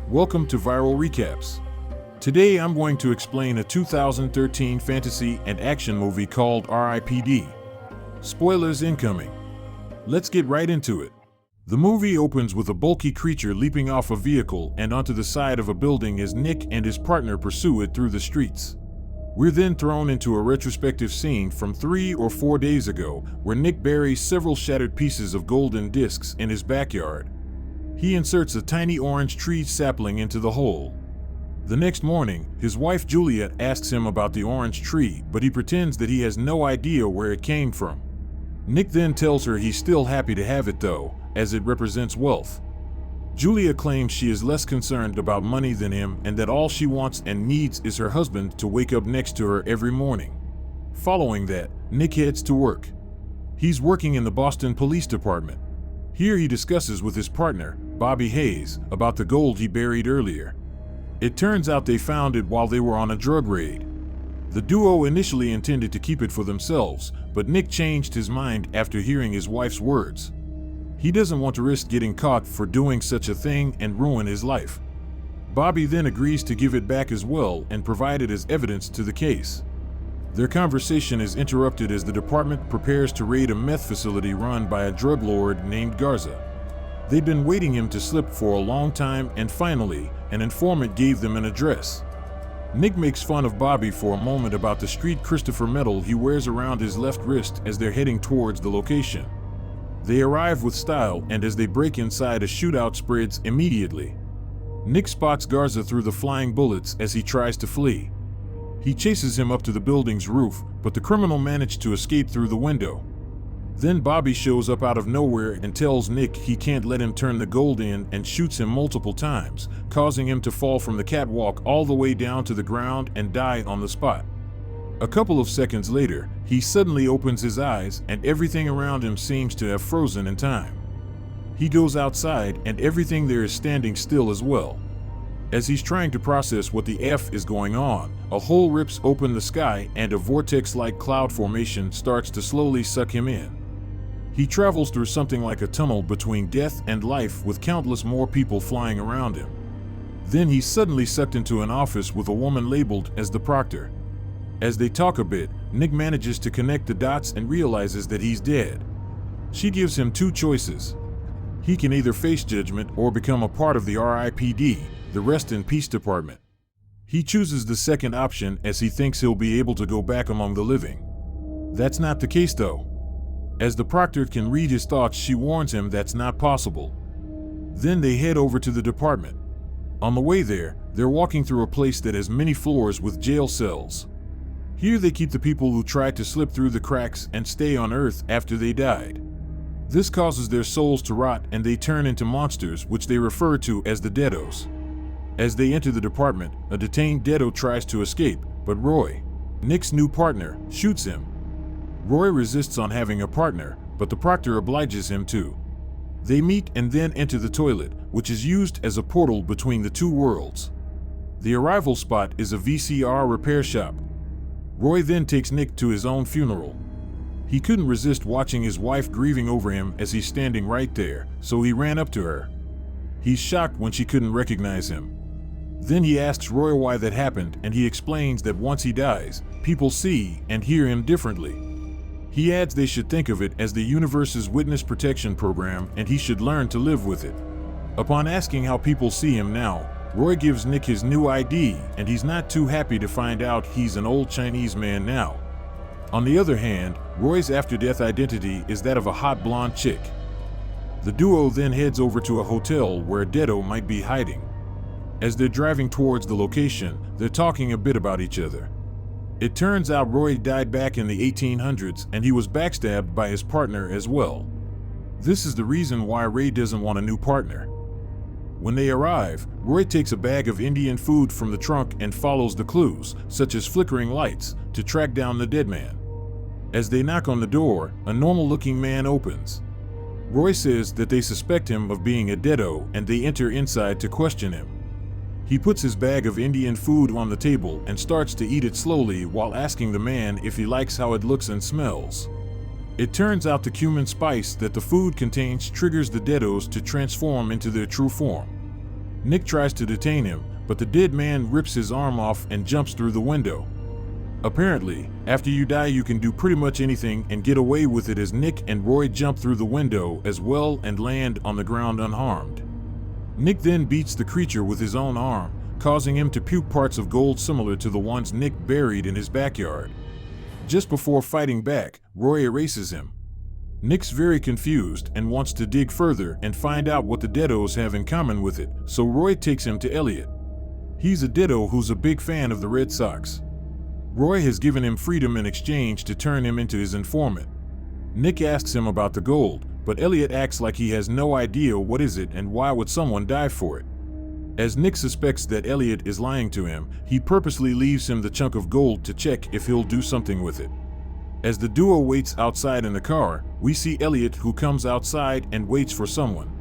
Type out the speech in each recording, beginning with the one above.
Welcome to Viral Recaps. Today I'm going to explain a 2013 fantasy and action movie called R.I.P.D. Spoilers incoming. Let's get right into it. The movie opens with a bulky creature leaping off a vehicle and onto the side of a building as Nick and his partner pursue it through the streets. We're then thrown into a retrospective scene from 3 or 4 days ago where Nick buries several shattered pieces of golden discs in his backyard. He inserts a tiny orange tree sapling into the hole. The next morning, his wife Julia asks him about the orange tree, but he pretends that he has no idea where it came from. Nick then tells her he's still happy to have it though, as it represents wealth. Julia claims she is less concerned about money than him and that all she wants and needs is her husband to wake up next to her every morning. Following that, Nick heads to work. He's working in the Boston Police Department. Here he discusses with his partner, Bobby Hayes, about the gold he buried earlier. It turns out they found it while they were on a drug raid. The duo initially intended to keep it for themselves, but Nick changed his mind after hearing his wife's words. He doesn't want to risk getting caught for doing such a thing and ruin his life. Bobby then agrees to give it back as well and provide it as evidence to the case. Their conversation is interrupted as the department prepares to raid a meth facility run by a drug lord named Garza. They'd been waiting him to slip for a long time, and finally, an informant gave them an address. Nick makes fun of Bobby for a moment about the street Christopher medal he wears around his left wrist as they're heading towards the location. They arrive with style, and as they break inside, a shootout spreads immediately. Nick spots Garza through the flying bullets as he tries to flee. He chases him up to the building's roof, but the criminal managed to escape through the window. Then Bobby shows up out of nowhere and tells Nick he can't let him turn the gold in and shoots him multiple times, causing him to fall from the catwalk all the way down to the ground and die on the spot. A couple of seconds later, he suddenly opens his eyes and everything around him seems to have frozen in time. He goes outside and everything there is standing still as well. As he's trying to process what the F is going on, a hole rips open the sky and a vortex-like cloud formation starts to slowly suck him in. He travels through something like a tunnel between death and life with countless more people flying around him. Then he's suddenly sucked into an office with a woman labeled as the Proctor. As they talk a bit, Nick manages to connect the dots and realizes that he's dead. She gives him 2 choices. He can either face judgment or become a part of the R.I.P.D, the Rest in Peace Department. He chooses the second option as he thinks he'll be able to go back among the living. That's not the case though. As the Proctor can read his thoughts, she warns him that's not possible. Then they head over to the department. On the way there, they're walking through a place that has many floors with jail cells. Here they keep the people who tried to slip through the cracks and stay on Earth after they died. This causes their souls to rot and they turn into monsters, which they refer to as the Deados. As they enter the department, a detained Deado tries to escape, but Roy, Nick's new partner, shoots him. Roy resists on having a partner, but the Proctor obliges him to. They meet and then enter the toilet, which is used as a portal between the 2 worlds. The arrival spot is a VCR repair shop. Roy then takes Nick to his own funeral. He couldn't resist watching his wife grieving over him as he's standing right there, so he ran up to her. He's shocked when she couldn't recognize him. Then he asks Roy why that happened, and he explains that once he dies, people see and hear him differently. He adds they should think of it as the universe's witness protection program and he should learn to live with it. Upon asking how people see him now, Roy gives Nick his new ID and he's not too happy to find out he's an old Chinese man now. On the other hand, Roy's after-death identity is that of a hot blonde chick. The duo then heads over to a hotel where a Deado might be hiding. As they're driving towards the location, they're talking a bit about each other. It turns out Roy died back in the 1800s and he was backstabbed by his partner as well. This is the reason why Ray doesn't want a new partner. When they arrive, Roy takes a bag of Indian food from the trunk and follows the clues, such as flickering lights, to track down the dead man. As they knock on the door, a normal-looking man opens. Roy says that they suspect him of being a Deado and they enter inside to question him. He puts his bag of Indian food on the table and starts to eat it slowly while asking the man if he likes how it looks and smells. It turns out the cumin spice that the food contains triggers the Deados to transform into their true form. Nick tries to detain him, but the dead man rips his arm off and jumps through the window. Apparently, after you die you can do pretty much anything and get away with it, as Nick and Roy jump through the window as well and land on the ground unharmed. Nick then beats the creature with his own arm, causing him to puke parts of gold similar to the ones Nick buried in his backyard. Just before fighting back, Roy erases him. Nick's very confused and wants to dig further and find out what the Deados have in common with it, so Roy takes him to Elliot. He's a Deado who's a big fan of the Red Sox. Roy has given him freedom in exchange to turn him into his informant. Nick asks him about the gold, but Elliot acts like he has no idea what is it and why would someone die for it. As Nick suspects that Elliot is lying to him, he purposely leaves him the chunk of gold to check if he'll do something with it. As the duo waits outside in the car, we see Elliot, who comes outside and waits for someone.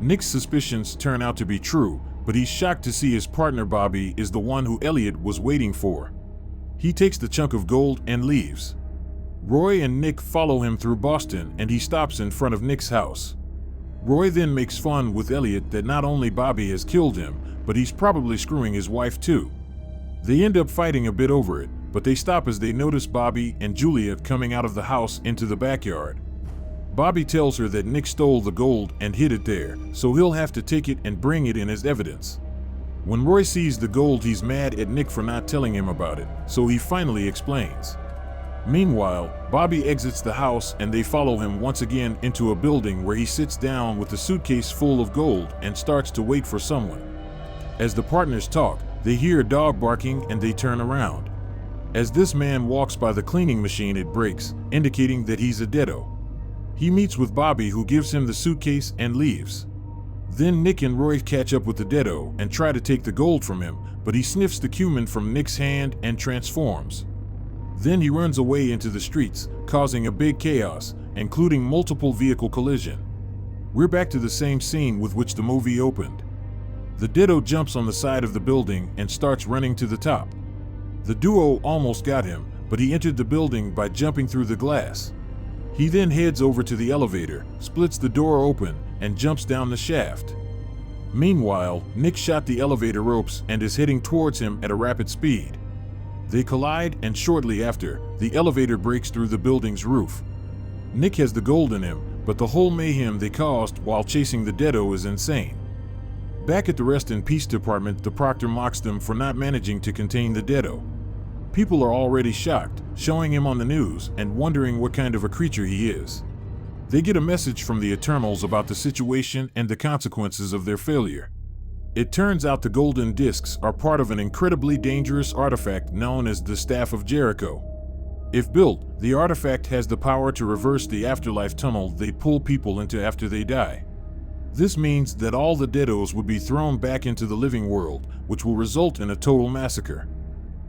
Nick's suspicions turn out to be true, but he's shocked to see his partner Bobby is the one who Elliot was waiting for. He takes the chunk of gold and leaves. Roy and Nick follow him through Boston and he stops in front of Nick's house. Roy then makes fun with Elliot that not only Bobby has killed him, but he's probably screwing his wife too. They end up fighting a bit over it, but they stop as they notice Bobby and Julia coming out of the house into the backyard. Bobby tells her that Nick stole the gold and hid it there, so he'll have to take it and bring it in as evidence. When Roy sees the gold, he's mad at Nick for not telling him about it, so he finally explains. Meanwhile, Bobby exits the house and they follow him once again into a building where he sits down with a suitcase full of gold and starts to wait for someone. As the partners talk, they hear a dog barking and they turn around. As this man walks by the cleaning machine, it breaks, indicating that he's a Deado. He meets with Bobby, who gives him the suitcase and leaves. Then Nick and Roy catch up with the Deado and try to take the gold from him, but he sniffs the cumin from Nick's hand and transforms. Then he runs away into the streets, causing a big chaos, including multiple vehicle collision. We're back to the same scene with which the movie opened. The Deado jumps on the side of the building and starts running to the top. The duo almost got him, but he entered the building by jumping through the glass. He then heads over to the elevator, splits the door open, and jumps down the shaft. Meanwhile, Nick shot the elevator ropes and is heading towards him at a rapid speed. They collide, and shortly after, the elevator breaks through the building's roof. Nick has the gold in him, but the whole mayhem they caused while chasing the Deado is insane. Back at the Rest in Peace department, the Proctor mocks them for not managing to contain the Deado. People are already shocked, showing him on the news and wondering what kind of a creature he is. They get a message from the Eternals about the situation and the consequences of their failure. It turns out the golden discs are part of an incredibly dangerous artifact known as the Staff of Jericho. If built, the artifact has the power to reverse the afterlife tunnel they pull people into after they die. This means that all the Deados would be thrown back into the living world, which will result in a total massacre.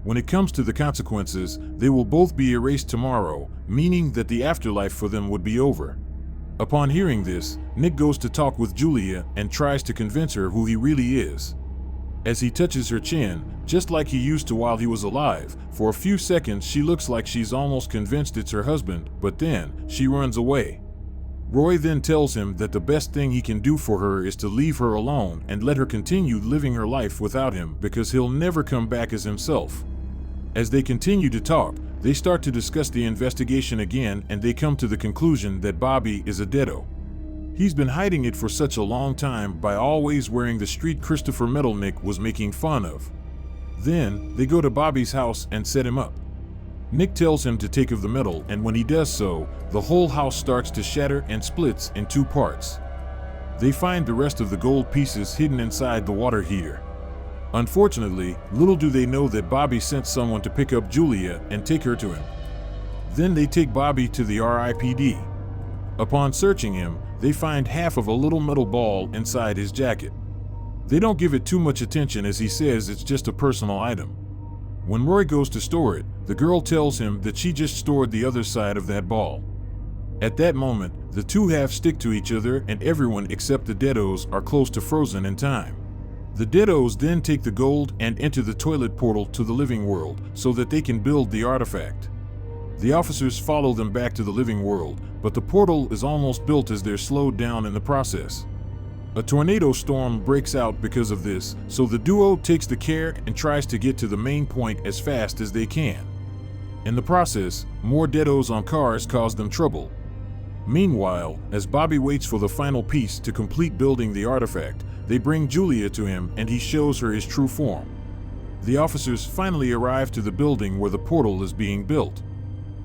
When it comes to the consequences, they will both be erased tomorrow, meaning that the afterlife for them would be over. Upon hearing this, Nick goes to talk with Julia and tries to convince her who he really is. As he touches her chin, just like he used to while he was alive, for a few seconds she looks like she's almost convinced it's her husband, but then she runs away. Roy then tells him that the best thing he can do for her is to leave her alone and let her continue living her life without him, because he'll never come back as himself. As they continue to talk, they start to discuss the investigation again, and they come to the conclusion that Bobby is a Deado. He's been hiding it for such a long time by always wearing the street Christopher medal Nick was making fun of. Then, they go to Bobby's house and set him up. Nick tells him to take of the medal, and when he does so, the whole house starts to shatter and splits in two parts. They find the rest of the gold pieces hidden inside the water heater. Unfortunately, little do they know that Bobby sent someone to pick up Julia and take her to him. Then they take Bobby to the R.I.P.D. Upon searching him, they find half of a little metal ball inside his jacket. They don't give it too much attention, as he says it's just a personal item. When Roy goes to store it, the girl tells him that she just stored the other side of that ball. At that moment, the two halves stick to each other, and everyone except the Deados are close to frozen in time. The Deados then take the gold and enter the toilet portal to the living world so that they can build the artifact. The officers follow them back to the living world, but the portal is almost built as they're slowed down in the process. A tornado storm breaks out because of this, so the duo takes the care and tries to get to the main point as fast as they can. In the process, more deados on cars cause them trouble. Meanwhile, as Bobby waits for the final piece to complete building the artifact, they bring Julia to him and he shows her his true form. The officers finally arrive to the building where the portal is being built.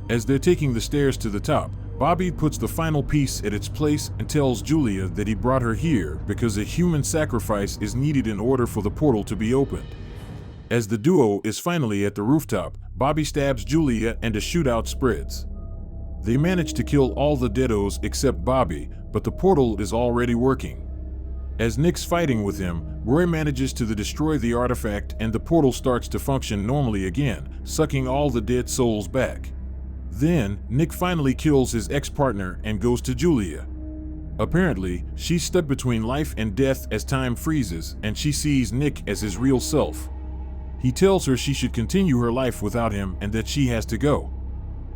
As they're taking the stairs to the top, Bobby puts the final piece at its place and tells Julia that he brought her here because a human sacrifice is needed in order for the portal to be opened. As the duo is finally at the rooftop, Bobby stabs Julia and a shootout spreads. They manage to kill all the deados except Bobby, but the portal is already working. As Nick's fighting with him, Roy manages to destroy the artifact and the portal starts to function normally again, sucking all the dead souls back. Then, Nick finally kills his ex-partner and goes to Julia. Apparently, she's stuck between life and death as time freezes, and she sees Nick as his real self. He tells her she should continue her life without him and that she has to go.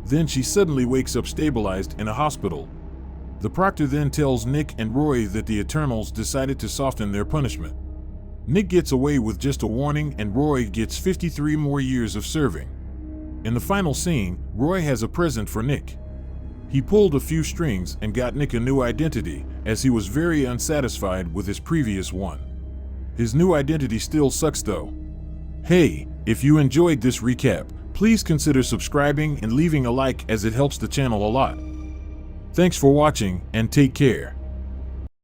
Then she suddenly wakes up stabilized in a hospital. The Proctor then tells Nick and Roy that the Eternals decided to soften their punishment. Nick gets away with just a warning and Roy gets 53 more years of serving. In the final scene, Roy has a present for Nick. He pulled a few strings and got Nick a new identity, as he was very unsatisfied with his previous one. His new identity still sucks though. Hey, if you enjoyed this recap, please consider subscribing and leaving a like as it helps the channel a lot. Thanks for watching and take care.